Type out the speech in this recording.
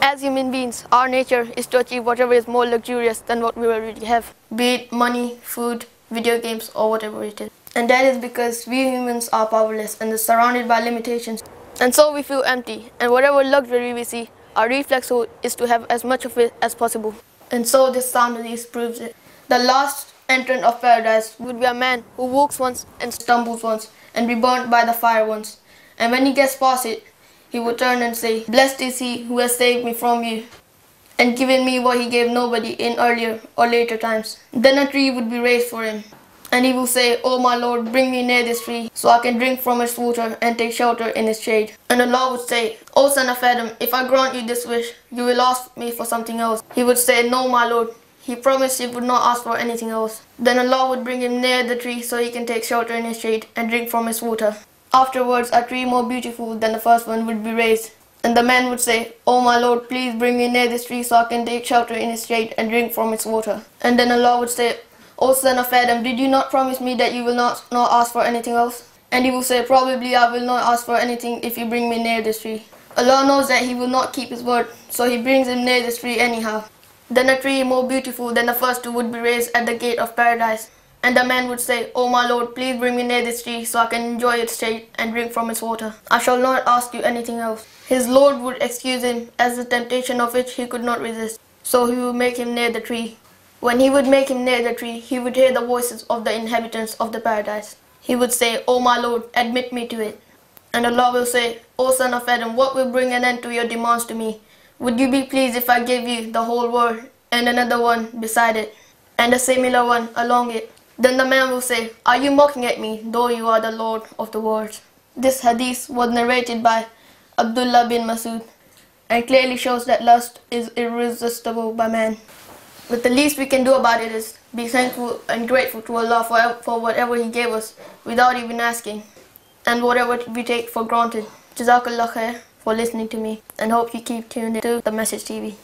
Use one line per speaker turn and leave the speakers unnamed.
As human beings, our nature is to achieve whatever is more luxurious than what we already have, be it money, food, video games, or whatever it is. And that is because we humans are powerless and are surrounded by limitations. And so we feel empty, and whatever luxury we see, our reflex is to have as much of it as possible. And so this sound release proves it. The last entrant of paradise would be a man who walks once and stumbles once and be burnt by the fire once. And when he gets past it, he would turn and say, "Blessed is he who has saved me from you and given me what he gave nobody in earlier or later times." Then a tree would be raised for him, and he will say, "Oh my Lord, bring me near this tree so I can drink from its water and take shelter in its shade." And Allah would say, "O son of Adam, if I grant you this wish, you will ask me for something else." He would say, "No, my Lord." He promised he would not ask for anything else. Then Allah would bring him near the tree so he can take shelter in its shade and drink from its water. Afterwards, a tree more beautiful than the first one would be raised. And the man would say, "Oh my Lord, please bring me near this tree so I can take shelter in its shade and drink from its water." And then Allah would say, "O son of Adam, did you not promise me that you will not ask for anything else?" And he will say, "Probably I will not ask for anything if you bring me near this tree." Allah knows that he will not keep his word, so he brings him near this tree anyhow. Then a tree more beautiful than the first two would be raised at the gate of paradise. And the man would say, "Oh my Lord, please bring me near this tree so I can enjoy its shade and drink from its water. I shall not ask you anything else." His Lord would excuse him as the temptation of which he could not resist. So he would make him near the tree. When he would make him near the tree, he would hear the voices of the inhabitants of the paradise. He would say, "Oh my Lord, admit me to it." And Allah will say, "O son of Adam, what will bring an end to your demands to me? Would you be pleased if I gave you the whole world and another one beside it, and a similar one along it?" Then the man will say, "Are you mocking at me, though you are the Lord of the worlds?" This hadith was narrated by Abdullah bin Masud and clearly shows that lust is irresistible by man. But the least we can do about it is be thankful and grateful to Allah for whatever He gave us without even asking, and whatever we take for granted. Jazakallah khair for listening to me, and hope you keep tuned to the Message TV.